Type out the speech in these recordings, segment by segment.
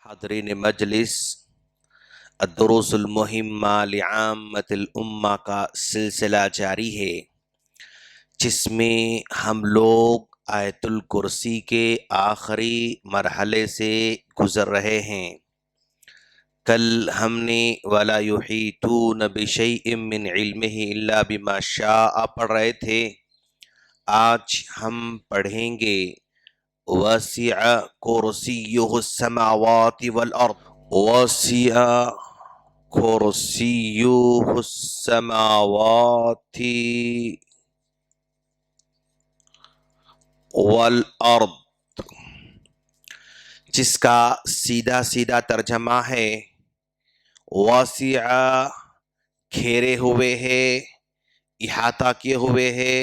حاضرین مجلس، الدروس المہمہ لعامۃ الامہ کا سلسلہ جاری ہے، جس میں ہم لوگ آیت الکرسی کے آخری مرحلے سے گزر رہے ہیں۔ کل ہم نے وَلَا يُحِيطُونَ بِشَيْءٍ مِّنْ عِلْمِهِ إِلَّا بِمَا شَاءَ پڑھ رہے تھے۔ آج ہم پڑھیں گے وَسِعَ كُرْسِيُّهُ السَّمَاوَاتِ وَالْأَرْضِ، وَسِعَ كُرْسِيُّهُ السَّمَاوَاتِ والارض، جس کا سیدھا سیدھا ترجمہ ہے واسع، گھیرے ہوئے ہے، احاطہ کیے ہوئے ہے،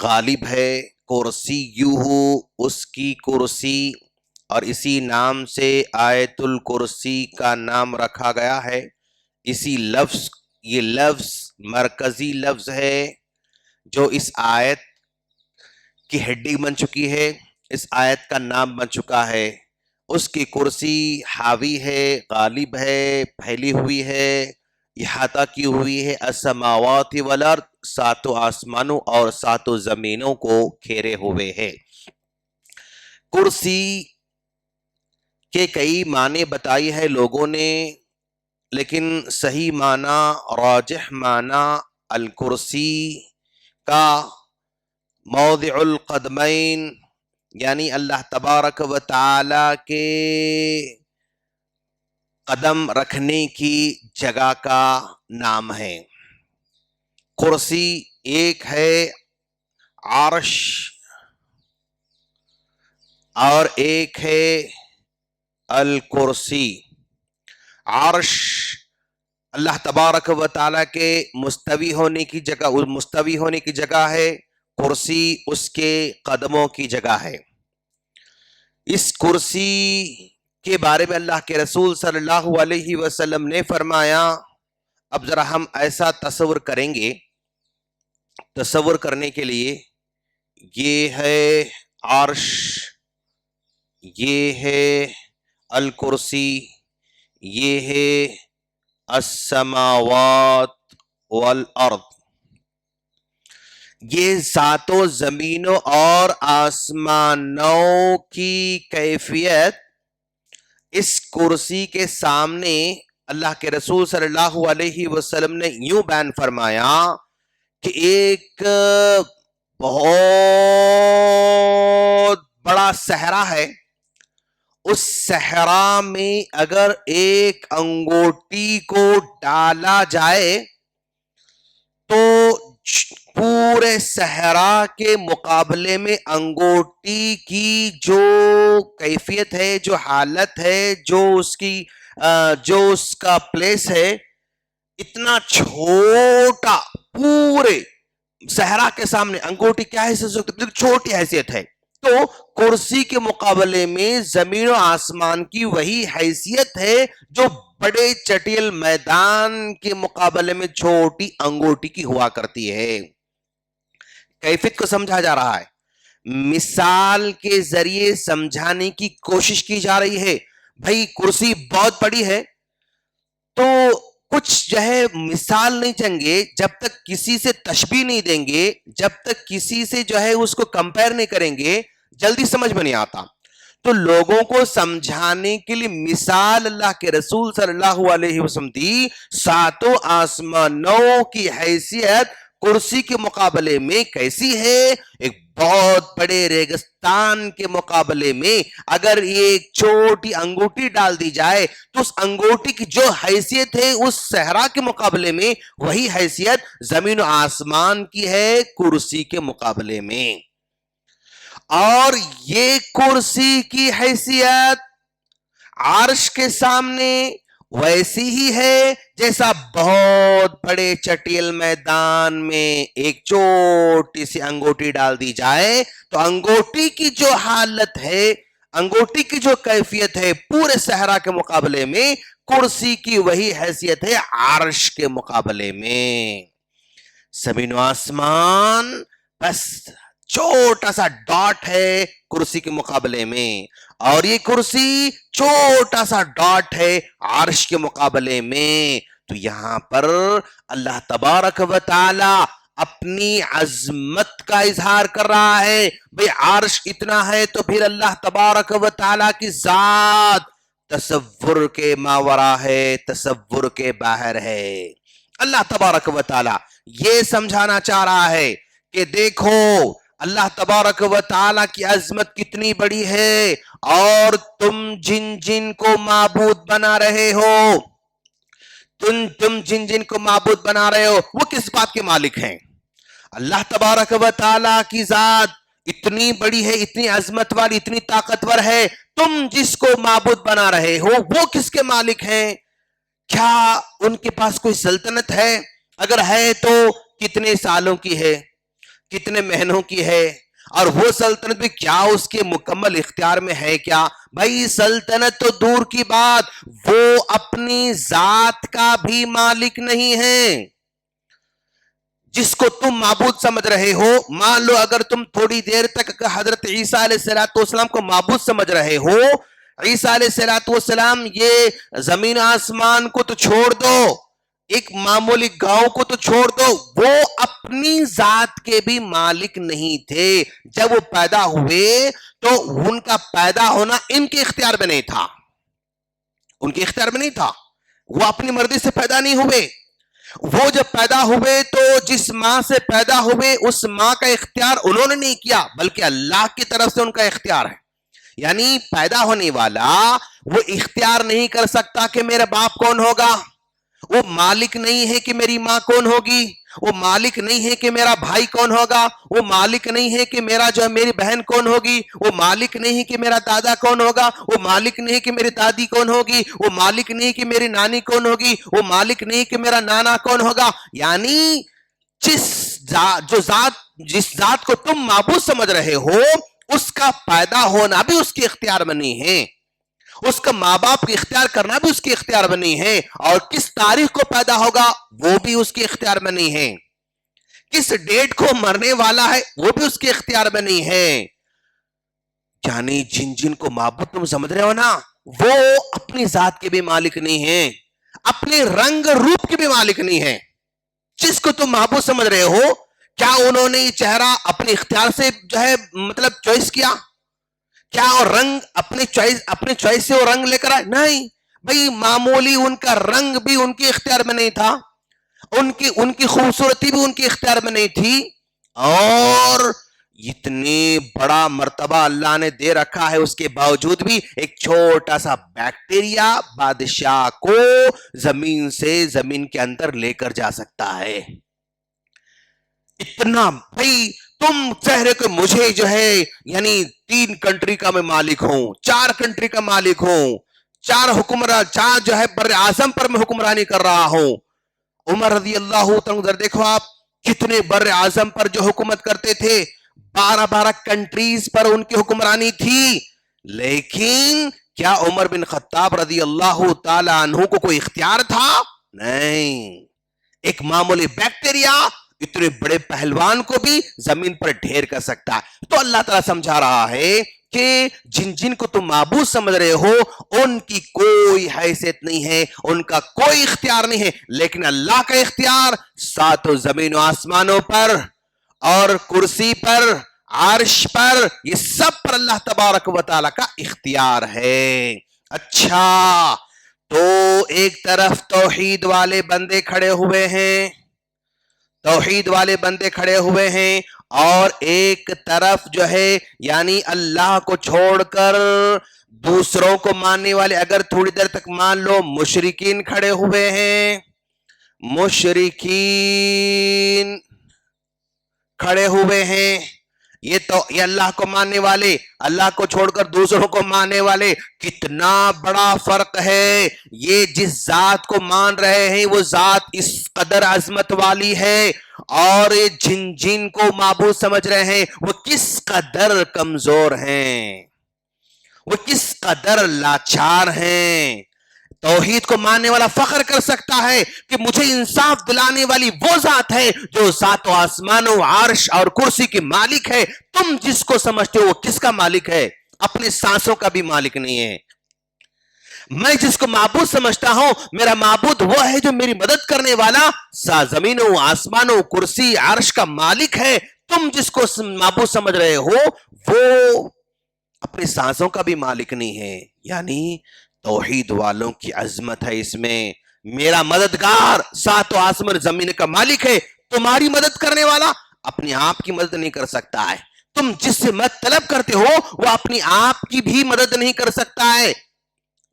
غالب ہے، کرسیہ، اس کی کرسی، اور اسی نام سے آیت الکرسی کا نام رکھا گیا ہے۔ اسی لفظ، یہ لفظ مرکزی لفظ ہے جو اس آیت کی ہڈی بن چکی ہے، اس آیت کا نام بن چکا ہے۔ اس کی کرسی حاوی ہے، غالب ہے، پھیلی ہوئی ہے، احاطہ کی ہوئی ہے، السماوات والارض، ساتوں آسمانوں اور ساتوں زمینوں کو گھیرے ہوئے ہے۔ کرسی کے کئی معنی بتائی ہے لوگوں نے، لیکن صحیح معنی، راجح معنی الکرسی کا موضع القدمین، یعنی اللہ تبارک و تعالی کے قدم رکھنے کی جگہ کا نام ہے۔ کرسی ایک ہے عرش اور ایک ہے الکرسی۔ عرش اللہ تبارک و تعالیٰ کے مستوی ہونے کی جگہ ہے، کرسی اس کے قدموں کی جگہ ہے۔ اس کرسی کے بارے میں اللہ کے رسول صلی اللہ علیہ وسلم نے فرمایا، اب ذرا ہم ایسا تصور کریں گے، تصور کرنے کے لیے یہ ہے عرش، یہ ہے الکرسی، یہ ہے السماوات والارض، یہ ساتوں زمینوں اور آسمانوں کی کیفیت اس کرسی کے سامنے اللہ کے رسول صلی اللہ علیہ وسلم نے یوں بیان فرمایا کہ ایک بہت بڑا صحرا ہے، اس صحرا میں اگر ایک انگوٹی کو ڈالا جائے تو پورے صحرا کے مقابلے میں انگوٹی کی جو کیفیت ہے، جو حالت ہے، جو اس کا پلیس ہے، اتنا چھوٹا، پورے صحرا کے سامنے انگوٹھی کیا حیثیت، چھوٹی حیثیت ہے۔ تو کرسی کے مقابلے میں زمین و آسمان کی وہی حیثیت ہے جو بڑے چٹیل میدان کے مقابلے میں چھوٹی انگوٹھی کی ہوا کرتی ہے۔ کیفیت کو سمجھا جا رہا ہے، مثال کے ذریعے سمجھانے کی کوشش کی جا رہی ہے۔ بھائی کرسی بہت بڑی ہے تو کچھ جو ہے مثال نہیں چنگے، جب تک کسی سے تشبیہ نہیں دیں گے، جب تک کسی سے جو ہے اس کو کمپیر نہیں کریں گے، جلدی سمجھ میں نہیں آتا۔ تو لوگوں کو سمجھانے کے لیے مثال اللہ کے رسول صلی اللہ علیہ وسلم دی، ساتوں آسمانوں کی حیثیت کرسی کے مقابلے میں کیسی ہے؟ ایک بہت بڑے ریگستان کے مقابلے میں اگر ایک چھوٹی انگوٹھی ڈال دی جائے تو اس انگوٹھی کی جو حیثیت ہے اس صحرا کے مقابلے میں وہی حیثیت زمین و آسمان کی ہے کرسی کے مقابلے میں۔ اور یہ کرسی کی حیثیت عرش کے سامنے ویسی ہی ہے جیسا بہت بڑے چٹیل میدان میں ایک چھوٹی سی انگوٹھی ڈال دی جائے تو انگوٹھی کی جو حالت ہے، انگوٹھی کی جو کیفیت ہے پورے صحرا کے مقابلے میں، کرسی کی وہی حیثیت ہے عرش کے مقابلے میں۔ زمین و آسمان بس چھوٹا سا ڈاٹ ہے کرسی کے مقابلے میں، اور یہ کرسی چھوٹا سا ڈاٹ ہے عرش کے مقابلے میں. تو یہاں پر اللہ تبارک و تعالی اپنی عظمت کا اظہار کر رہا ہے. بھئی عرش اتنا ہے تو پھر اللہ تبارک و تعالی کی ذات تصور کے ماورا ہے، تصور کے باہر ہے. اللہ تبارک و تعالی یہ سمجھانا چاہ رہا ہے کہ دیکھو اللہ تبارک و تعالی کی عظمت کتنی بڑی ہے، اور تم جن جن کو معبود بنا رہے ہو، تم جن جن کو معبود بنا رہے ہو وہ کس بات کے مالک ہیں؟ اللہ تبارک و تعالی کی ذات اتنی بڑی ہے، اتنی عظمت والی، اتنی طاقتور ہے. تم جس کو معبود بنا رہے ہو وہ کس کے مالک ہیں؟ کیا ان کے پاس کوئی سلطنت ہے؟ اگر ہے تو کتنے سالوں کی ہے، کتنے مہینوں کی ہے؟ اور وہ سلطنت بھی کیا اس کے مکمل اختیار میں ہے کیا؟ بھائی سلطنت تو دور کی بات، وہ اپنی ذات کا بھی مالک نہیں ہے. جس کو تم معبود سمجھ رہے ہو، مان لو اگر تم تھوڑی دیر تک حضرت عیسیٰ علیہ السلام کو معبود سمجھ رہے ہو، عیسیٰ علیہ السلام یہ زمین آسمان کو تو چھوڑ دو، ایک معمولی گاؤں کو تو چھوڑ دو، وہ اپنی ذات کے بھی مالک نہیں تھے. جب وہ پیدا ہوئے تو ان کا پیدا ہونا ان کے اختیار میں نہیں تھا، ان کے اختیار میں نہیں تھا، وہ اپنی مرضی سے پیدا نہیں ہوئے. وہ جب پیدا ہوئے تو جس ماں سے پیدا ہوئے اس ماں کا اختیار انہوں نے نہیں کیا، بلکہ اللہ کی طرف سے ان کا اختیار ہے. یعنی پیدا ہونے والا وہ اختیار نہیں کر سکتا کہ میرا باپ کون ہوگا، وہ مالک نہیں ہے کہ میری ماں کون ہوگی، وہ مالک نہیں ہے کہ میرا بھائی کون ہوگا، وہ مالک نہیں ہے کہ میرا جو ہے میری بہن کون ہوگی، وہ مالک نہیں ہے کہ میرا دادا کون ہوگا، وہ مالک نہیں ہے کہ میری دادی کون ہوگی، وہ مالک نہیں کہ میری نانی کون ہوگی، وہ مالک نہیں کہ میرا نانا کون ہوگا. یعنی جس ذات کو تم معبود سمجھ رہے ہو اس کا پیدا ہونا بھی اس کے اختیار میں نہیں ہے، اس کا ماں باپ کی اختیار کرنا بھی اس کے اختیار میں نہیں ہے، اور کس تاریخ کو پیدا ہوگا وہ بھی اس کے اختیار میں نہیں ہے، کس ڈیٹ کو مرنے والا ہے وہ بھی اس کے اختیار میں نہیں ہے. یعنی جن جن کو معبود تم سمجھ رہے ہو نا، وہ اپنی ذات کے بھی مالک نہیں ہیں، اپنے رنگ روپ کے بھی مالک نہیں ہیں. جس کو تم معبود سمجھ رہے ہو، کیا انہوں نے یہ چہرہ اپنے اختیار سے جو ہے مطلب چوائس کیا؟ کیا اور رنگ اپنے چوائس سے وہ رنگ لے کر آئے؟ نہیں بھئی، معمولی ان کا رنگ بھی ان کے اختیار میں نہیں تھا، ان کی خوبصورتی بھی ان کے اختیار میں نہیں تھی. اور اتنی بڑا مرتبہ اللہ نے دے رکھا ہے، اس کے باوجود بھی ایک چھوٹا سا بیکٹیریا بادشاہ کو زمین سے زمین کے اندر لے کر جا سکتا ہے. اتنا بھئی تم چہرے کو مجھے جو ہے یعنی 3 کنٹری کا میں مالک ہوں، 4 کنٹری کا مالک ہوں، 4 جو ہے بر اعظم پر میں حکمرانی کر رہا ہوں. عمر رضی اللہ عنہ دیکھو آپ کتنے بر اعظم پر جو حکومت کرتے تھے، 12 کنٹریز پر ان کی حکمرانی تھی. لیکن کیا عمر بن خطاب رضی اللہ تعالی عنہ کو کوئی اختیار تھا؟ نہیں. ایک معمولی بیکٹیریا اتنے بڑے پہلوان کو بھی زمین پر ڈھیر کر سکتا ہے. تو اللہ تعالیٰ سمجھا رہا ہے کہ جن جن کو تم معبود سمجھ رہے ہو ان کی کوئی حیثیت نہیں ہے، ان کا کوئی اختیار نہیں ہے، لیکن اللہ کا اختیار 7 زمین و آسمانوں پر اور کرسی پر، عرش پر، یہ سب پر اللہ تبارک و تعالی کا اختیار ہے. اچھا، تو ایک طرف توحید والے بندے کھڑے ہوئے ہیں، توحید والے بندے کھڑے ہوئے ہیں، اور ایک طرف جو ہے یعنی اللہ کو چھوڑ کر دوسروں کو ماننے والے، اگر تھوڑی دیر تک مان لو مشرکین کھڑے ہوئے ہیں، مشرکین کھڑے ہوئے ہیں. یہ اللہ کو ماننے والے، اللہ کو چھوڑ کر دوسروں کو ماننے والے، کتنا بڑا فرق ہے. یہ جس ذات کو مان رہے ہیں وہ ذات اس قدر عظمت والی ہے، اور یہ جن جن کو معبود سمجھ رہے ہیں وہ کس قدر کمزور ہیں، وہ کس قدر لاچار ہیں. توحید کو ماننے والا فخر کر سکتا ہے کہ مجھے انصاف دلانے والی وہ ذات ہے جو ساتوں آسمانوں، عرش اور کرسی کی مالک ہے. تم جس کو سمجھتے ہو وہ کس کا مالک ہے؟ اپنے سانسوں کا بھی مالک نہیں ہے. میں جس کو معبود سمجھتا ہوں میرا معبود وہ ہے جو میری مدد کرنے والا زمینوں، آسمانوں، کرسی، عرش کا مالک ہے. تم جس کو معبود سمجھ رہے ہو وہ اپنے سانسوں کا بھی مالک نہیں ہے. یعنی توحید والوں کی عظمت ہے اس میں. میرا مددگار ساتوں آسمان زمین کا مالک ہے. تمہاری مدد کرنے والا اپنے آپ کی مدد نہیں کر سکتا ہے. تم جس سے مدد طلب کرتے ہو وہ اپنی آپ کی بھی مدد نہیں کر سکتا ہے.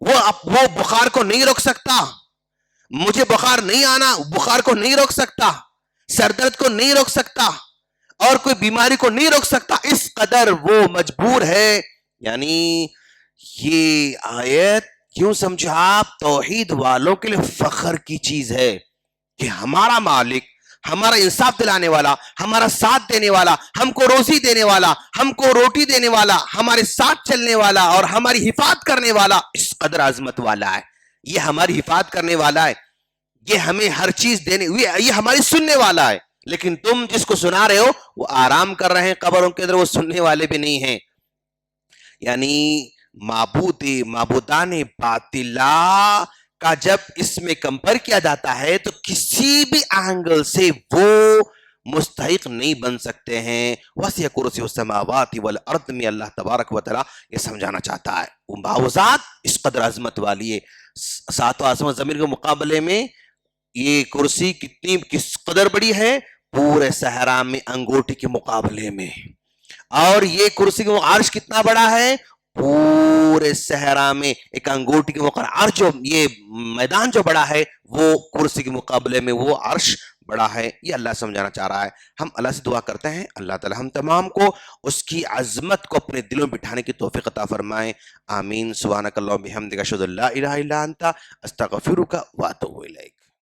وہ بخار کو نہیں روک سکتا. مجھے بخار نہیں آنا بخار کو نہیں روک سکتا. سر درد کو نہیں روک سکتا اور کوئی بیماری کو نہیں روک سکتا. اس قدر وہ مجبور ہے. یعنی یہ آیت کیوں سمجھا آپ توحید والوں کے لیے فخر کی چیز ہے کہ ہمارا مالک، ہمارا انصاف دلانے والا، ہمارا ساتھ دینے والا، ہم کو روزی دینے والا، ہم کو روٹی دینے والا، ہمارے ساتھ چلنے والا اور ہماری حفاظت کرنے والا اس قدر عظمت والا ہے. یہ ہماری حفاظت کرنے والا ہے. یہ ہمیں ہر چیز دینے، یہ ہماری سننے والا ہے. لیکن تم جس کو سنا رہے ہو وہ آرام کر رہے ہیں قبروں کے اندر، وہ سننے والے بھی نہیں ہیں. یعنی معبودان باطلا کا جب اس میں کمپیئر کیا جاتا ہے تو کسی بھی اینگل سے وہ مستحق نہیں بن سکتے ہیں. وسع کرسی السماوات والارض میں اللہ تبارک و تعالی یہ سمجھانا چاہتا ہے وہ باوذات اس قدر عظمت والی ہے. ساتوں آسمان زمین کے مقابلے میں یہ کرسی کس قدر بڑی ہے؟ پورے صحرا میں انگوٹھی کے مقابلے میں. اور یہ کرسی کا عرش کتنا بڑا ہے؟ پورے صحرا میں ایک انگوٹھی کے مقابلے عرش جو یہ میدان جو بڑا ہے وہ کرسی کے مقابلے میں وہ عرش بڑا ہے. یہ اللہ سمجھانا چاہ رہا ہے. ہم اللہ سے دعا کرتے ہیں اللہ تعالی ہم تمام کو اس کی عظمت کو اپنے دلوں میں بٹھانے کی توفیق عطا فرمائے. آمین. سبحانک اللہم بحمدک اشہد ان لا الہ الا انت استغفرک واتوب الیک.